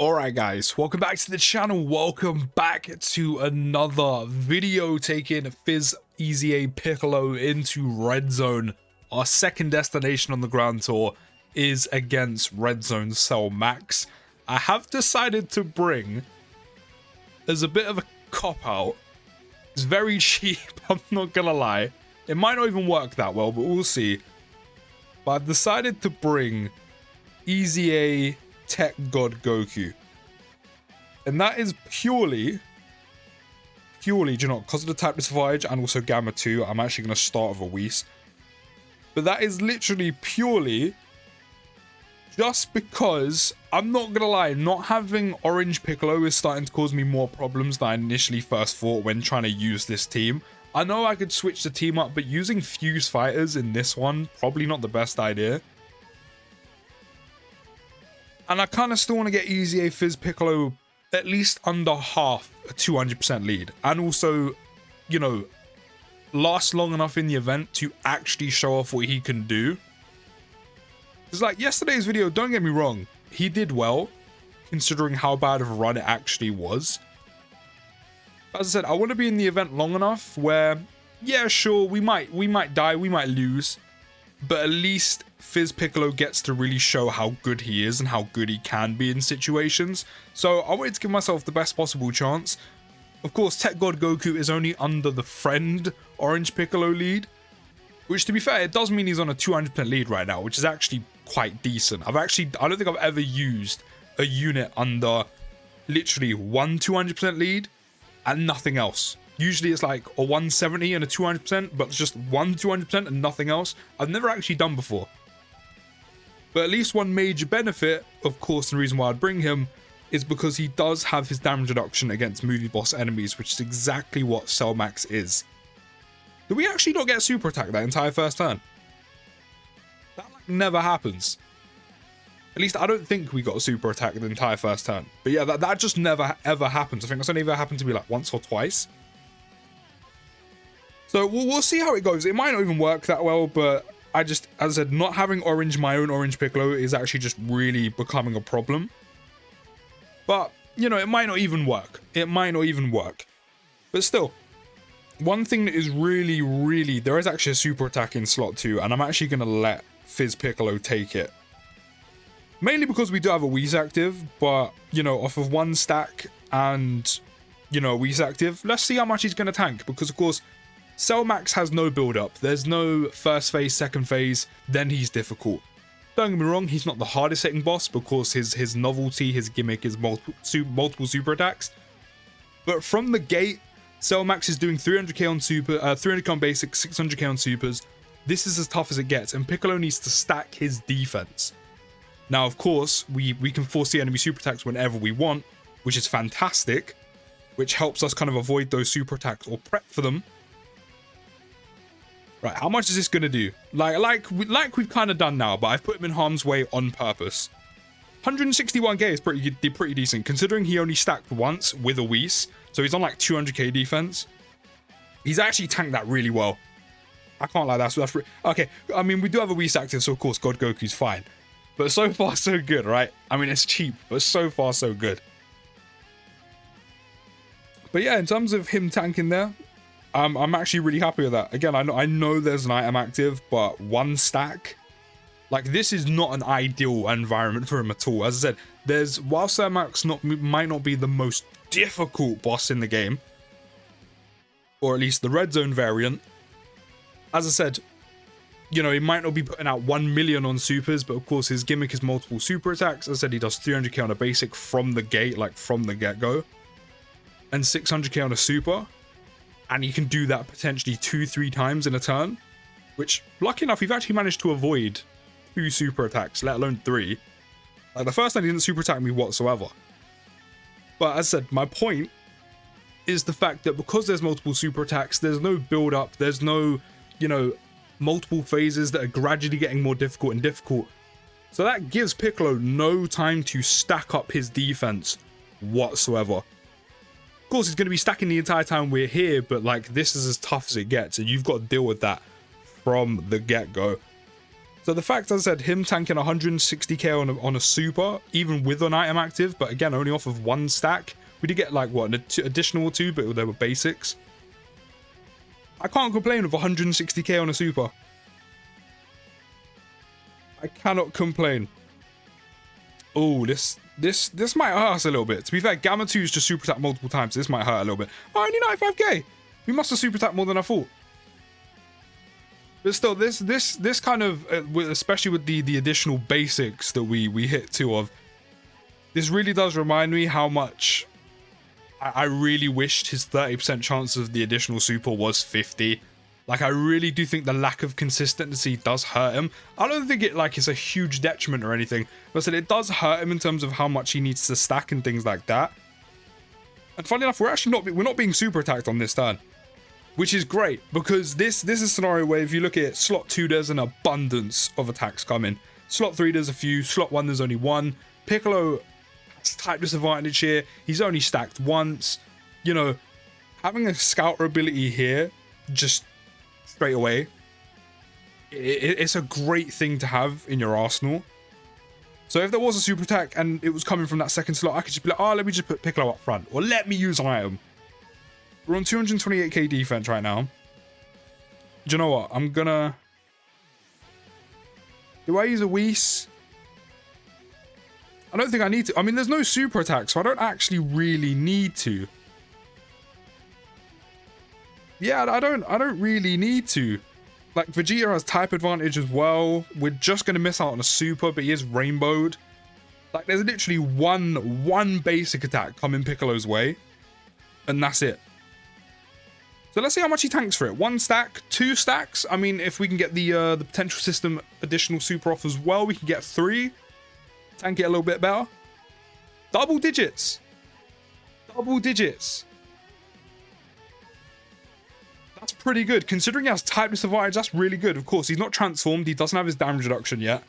Alright guys, welcome back to the channel, welcome back to another video taking Fizz EZA Piccolo into Red Zone. Our second destination on the Grand Tour is against Red Zone Cell Max. I have decided to bring, as a bit of a cop-out, it's very cheap, I'm not gonna lie. It might not even work that well, but we'll see. But I've decided to bring EZA Tech God Goku, and that is purely, do you know, because of the type disadvantage and also Gamma 2, I'm actually going to start with a Whis. But that is literally purely just because, I'm not going to lie, not having Orange Piccolo is starting to cause me more problems than I initially first thought when trying to use this team. I know I could switch the team up, but using Fuse Fighters in this one, probably not the best idea. And I kind of still want to get EZA Fizz Piccolo at least under half a 200% lead. And also, you know, last long enough in the event to actually show off what he can do. It's like yesterday's video, don't get me wrong, he did well, considering how bad of a run it actually was. As I said, I want to be in the event long enough where, yeah, sure, we might die, we might lose. But at least Fizz Piccolo gets to really show how good he is and how good he can be in situations. So I wanted to give myself the best possible chance. Of course, Tech God Goku is only under the friend Orange Piccolo lead. Which, to be fair, it does mean he's on a 200% lead right now, which is actually quite decent. I don't think I've ever used a unit under literally one 200% lead and nothing else. Usually it's like a 170 and a 200%, but it's just one 200% and nothing else. I've never actually done before. But at least one major benefit, of course, the reason why I'd bring him is because he does have his damage reduction against movie boss enemies, which is exactly what Cell Max is. Did we actually not get super attack that entire first turn? That like never happens. At least I don't think we got a super attack the entire first turn. But yeah, that just never ever happens. I think that's only ever happened to me like once or twice. So we'll see how it goes. It might not even work that well, but as I said, not having my own Orange Piccolo is actually just really becoming a problem. But, you know, it might not even work. It might not even work. But still, one thing that is really, there is actually a super attack in slot 2, and I'm actually going to let Fizz Piccolo take it. Mainly because we do have a Whis active, but, you know, off of one stack and, you know, Whis active, let's see how much he's going to tank. Because, of course, Cell Max has no build-up. There's no first phase, second phase, then he's difficult. Don't get me wrong, he's not the hardest hitting boss because his novelty, his gimmick is multiple super attacks. But from the gate, Cell Max is doing 300k on super, 300k on basic, 600k on supers. This is as tough as it gets, and Piccolo needs to stack his defense. Now, of course, we can foresee enemy super attacks whenever we want, which is fantastic, which helps us kind of avoid those super attacks or prep for them. Right, how much is this going to do? Like we've kind of done now, but I've put him in harm's way on purpose. 161k is pretty decent, considering he only stacked once with a Whis, so he's on like 200k defense. He's actually tanked that really well. I can't lie, that's okay. I mean, we do have a Whis active, so of course God Goku's fine. But so far, so good, right? I mean, it's cheap, but so far, so good. But yeah, in terms of him tanking there, I'm actually really happy with that. Again, I know there's an item active, but one stack, like this is not an ideal environment for him at all. As I said, while Cell Max might not be the most difficult boss in the game, or at least the Red Zone variant, as I said, you know, he might not be putting out 1 million on supers, but of course his gimmick is multiple super attacks. As I said, he does 300k on a basic from the gate, like from the get-go, and 600k on a super. And you can do that potentially 2-3 times in a turn, which, lucky enough, we've actually managed to avoid 2 super attacks, let alone 3. Like, the first time he didn't super attack me whatsoever. But as I said, my point is the fact that because there's multiple super attacks, there's no build-up, there's no, you know, multiple phases that are gradually getting more difficult and difficult. So that gives Piccolo no time to stack up his defense whatsoever. Of course, he's going to be stacking the entire time we're here, but like this is as tough as it gets, and you've got to deal with that from the get-go. So the fact, as I said, him tanking 160k on a super, even with an item active, but again, only off of 1 stack. We did get like, what, an additional 2, but they were basics. I can't complain with 160k on a super. I cannot complain. Oh, this might hurt us a little bit. To be fair, Gamma 2's just super attacked multiple times. So this might hurt a little bit. Oh, only 95k. We must have super attacked more than I thought. But still, this kind of, especially with the additional basics that we hit 2 of, this really does remind me how much I really wished his 30% chance of the additional super was 50. Like, I really do think the lack of consistency does hurt him. I don't think it, like, is a huge detriment or anything. But I said it does hurt him in terms of how much he needs to stack and things like that. And funny enough, we're not being super attacked on this turn. Which is great, because this is a scenario where if you look at it, slot 2, there's an abundance of attacks coming. Slot 3, there's a few. Slot 1, there's only 1. Piccolo has type disadvantage here. He's only stacked once. You know, having a scouter ability here, just straight away, it's a great thing to have in your arsenal. So if there was a super attack and it was coming from that second slot, I could just be like, oh, let me just put Piccolo up front, or let me use an item. We're on 228k defense right now. Do you know what? I'm gonna... Do I use a Whis? I don't think I need to. I mean, there's no super attack, so I don't actually really need to. Yeah, I don't really need to. Like, Vegeta has type advantage as well. We're just going to miss out on a super, but he is rainbowed. Like, there's literally one basic attack coming Piccolo's way. And that's it. So let's see how much he tanks for it. 1 stack, 2 stacks. I mean, if we can get the potential system additional super off as well, we can get 3. Tank it a little bit better. Double digits. Double digits. That's pretty good. Considering he has type disadvantage, that's really good. Of course, he's not transformed. He doesn't have his damage reduction yet.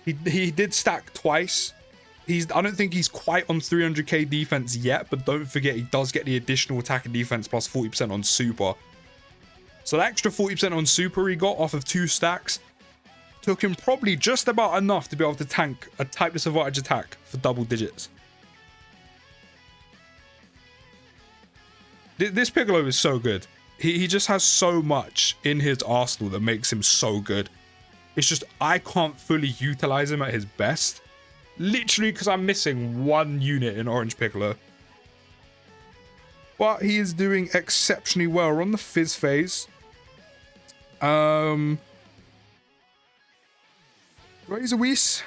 He did stack twice. I don't think he's quite on 300k defense yet, but don't forget he does get the additional attack and defense plus 40% on super. So the extra 40% on super he got off of 2 stacks took him probably just about enough to be able to tank a type disadvantage attack for double digits. This Piccolo is so good. He just has so much in his arsenal that makes him so good. It's just I can't fully utilize him at his best. Literally because I'm missing 1 unit in Orange Piccolo. But he is doing exceptionally well. We're on the Fizz phase. Do I use a Whis?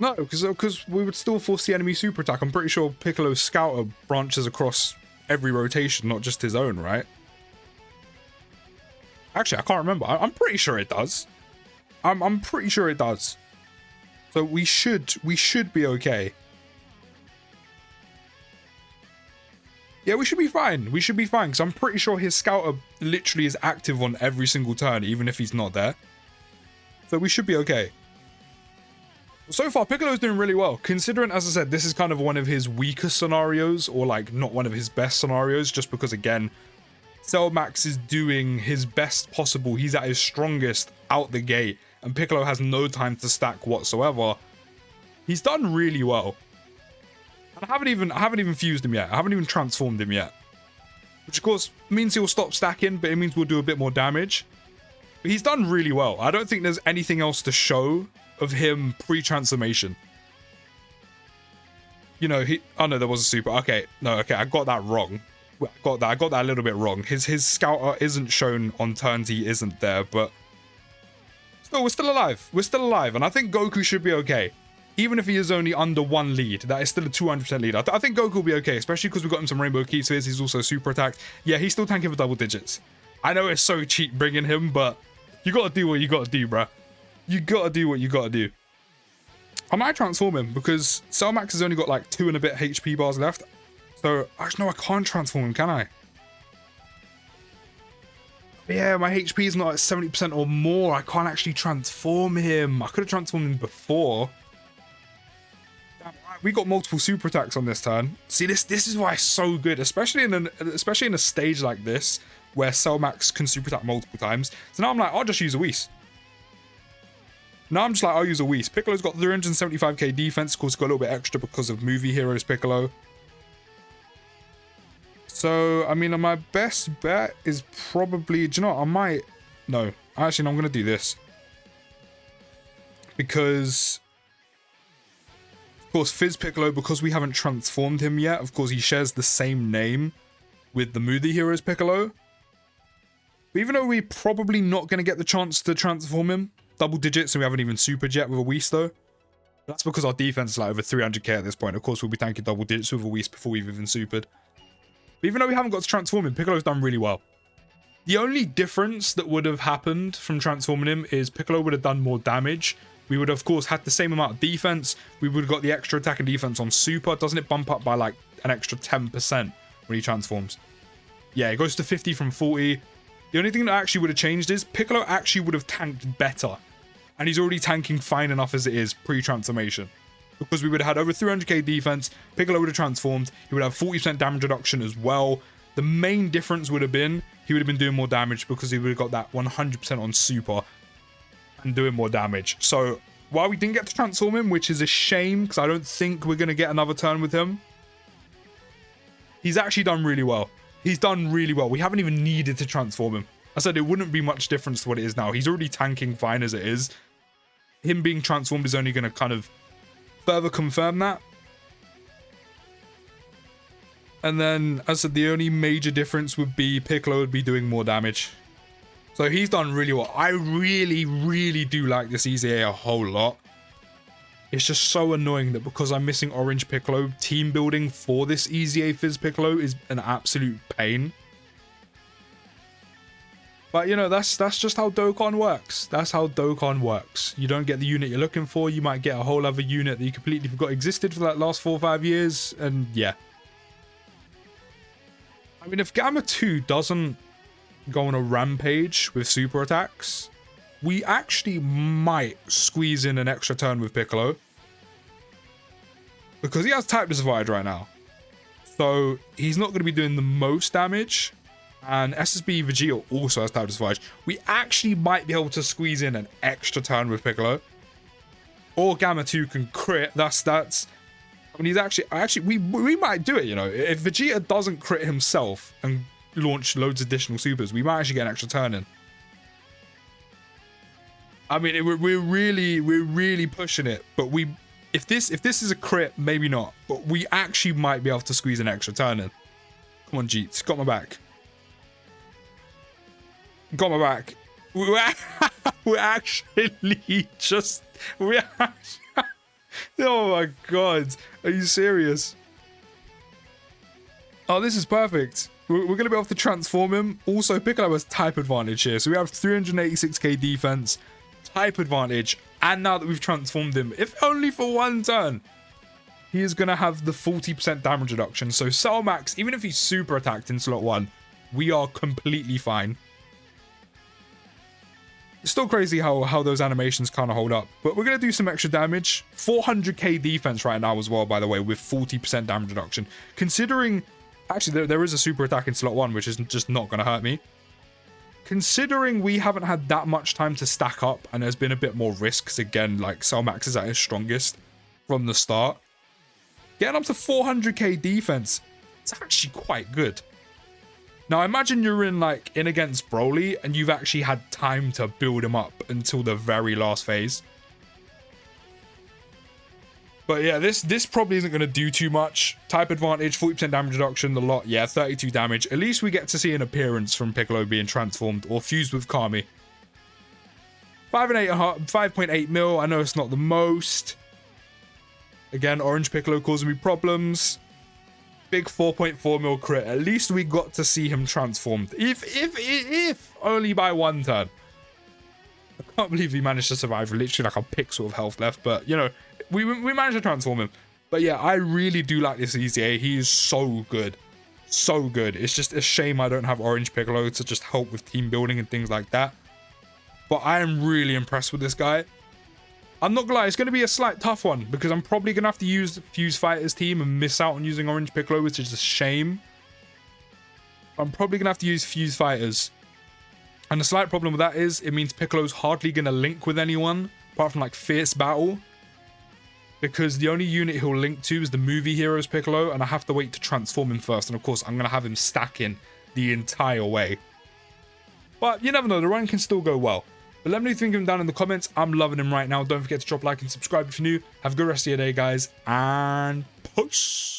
No, because we would still force the enemy super attack. I'm pretty sure Piccolo's Scouter branches across every rotation, not just his own, right? Actually, I can't remember. I'm pretty sure it does. I'm pretty sure it does. So we should be okay. Yeah, we should be fine. We should be fine, because I'm pretty sure his Scouter literally is active on every single turn, even if he's not there. So we should be okay. So far, Piccolo's doing really well, considering, as I said, this is kind of one of his weaker scenarios, or like not one of his best scenarios, just because, again, Cell Max is doing his best possible. He's at his strongest out the gate, and Piccolo has no time to stack whatsoever. He's done really well. And I haven't even fused him yet. I haven't even transformed him yet. Which, of course, means he'll stop stacking, but it means we'll do a bit more damage. But he's done really well. I don't think there's anything else to show of him pre-transformation. You know, oh no, there was a super. Okay, no, okay, I got that wrong. I got that a little bit wrong. His Scouter isn't shown on turns he isn't there, but still, we're still alive. We're still alive, and I think Goku should be okay. Even if he is only under 1 lead, that is still a 200% lead. I think Goku will be okay, especially because we got him some Rainbow Key Spheres. He's also super attacked. Yeah, he's still tanking for double digits. I know it's so cheap bringing him, but you gotta do what you gotta do, bruh. You gotta do what you gotta do. I might transform him because Cell Max has only got like 2 and a bit HP bars left. So, actually, no, I can't transform him, can I? Yeah, my HP is not at 70% or more. I can't actually transform him. I could have transformed him before. Damn, we got multiple super attacks on this turn. See, this is why it's so good, especially in a stage like this where Cell Max can super attack multiple times. So now I'm like, I'll just use a Whis. Now I'm just like, I'll use a Whis. Piccolo's got 375k defense. Of course, got a little bit extra because of movie heroes Piccolo. So, I mean, my best bet is probably... Do you know what? I might... No. Actually, no, I'm going to do this. Because... Of course, Fizz Piccolo, because we haven't transformed him yet, of course, he shares the same name with the movie heroes Piccolo. But even though we're probably not going to get the chance to transform him, double digits, and we haven't even supered yet with a Whis, though. That's because our defense is like over 300k at this point. Of course, we'll be tanking double digits with a Whis before we've even supered. But even though we haven't got to transform him, Piccolo's done really well. The only difference that would have happened from transforming him is Piccolo would have done more damage. We would have, of course, had the same amount of defense. We would have got the extra attack and defense on super. Doesn't it bump up by like an extra 10% when he transforms? Yeah, it goes to 50 from 40. The only thing that actually would have changed is Piccolo actually would have tanked better. And he's already tanking fine enough as it is pre-transformation. Because we would have had over 300k defense, Piccolo would have transformed, he would have 40% damage reduction as well. The main difference would have been, he would have been doing more damage because he would have got that 100% on super and doing more damage. So, while we didn't get to transform him, which is a shame, because I don't think we're going to get another turn with him, he's actually done really well. He's done really well. We haven't even needed to transform him. I said it wouldn't be much difference to what it is now. He's already tanking fine as it is. Him being transformed is only going to kind of further confirm that. And then, as I said, the only major difference would be Piccolo would be doing more damage. So he's done really well. I really, really do like this EZA a whole lot. It's just so annoying that because I'm missing Orange Piccolo, team building for this EZA Fizz Piccolo is an absolute pain. But, you know, that's just how Dokkan works. That's how Dokkan works. You don't get the unit you're looking for. You might get a whole other unit that you completely forgot existed for that last 4 or 5 years. And, yeah. I mean, if Gamma 2 doesn't go on a rampage with super attacks, we actually might squeeze in an extra turn with Piccolo. Because he has Type Divide right now. So, he's not going to be doing the most damage. And SSB Vegeta also has Type Divide. We actually might be able to squeeze in an extra turn with Piccolo. Or Gamma 2 can crit. That's I mean, he's actually we might do it, you know. If Vegeta doesn't crit himself and launch loads of additional supers, we might actually get an extra turn in. I mean, we're really pushing it, but if this is a crit, maybe not, but we actually might be able to squeeze an extra turn in. Come on, Jeets, got my back. Got my back. We're actually just oh my god, are you serious? Oh, this is perfect. We're going to be able to transform him. Also, Piccolo has type advantage here. So we have 386k defense, type advantage, and now that we've transformed him, if only for 1 turn, he is going to have the 40% damage reduction. So Cell Max, even if he's super attacked in slot 1, we are completely fine. It's still crazy how those animations kind of hold up. But we're going to do some extra damage. 400k defense right now as well, by the way, with 40% damage reduction. Considering... Actually, there is a super attack in slot 1, which is just not going to hurt me. Considering we haven't had that much time to stack up, and there's been a bit more risks, again, like Cell Max is at his strongest from the start. Getting up to 400k defense, it's actually quite good. Now, imagine you're in against Broly, and you've actually had time to build him up until the very last phase. But yeah, this probably isn't going to do too much. Type advantage, 40% damage reduction, the lot, yeah, 32 damage. At least we get to see an appearance from Piccolo being transformed or fused with Kami. 5.8 mil, I know it's not the most. Again, Orange Piccolo causing me problems. Big 4.4 mil crit. At least we got to see him transformed. If only by 1 turn. I can't believe he managed to survive literally like a pixel of health left, but you know, we managed to transform him. But yeah, I really do like this EZA. He is so good. So good. It's just a shame I don't have Orange Piccolo to just help with team building and things like that. But I am really impressed with this guy. I'm not gonna lie, it's going to be a slight tough one because I'm probably going to have to use Fuse Fighters team and miss out on using Orange Piccolo, which is a shame. I'm probably going to have to use Fuse Fighters. And the slight problem with that is it means Piccolo's hardly going to link with anyone apart from like Fierce Battle, because the only unit he'll link to is the movie Heroes Piccolo, and I have to wait to transform him first. And of course, I'm going to have him stacking the entire way. But you never know, the run can still go well. But let me know what you think of him down in the comments. I'm loving him right now. Don't forget to drop a like and subscribe if you're new. Have a good rest of your day, guys, and peace.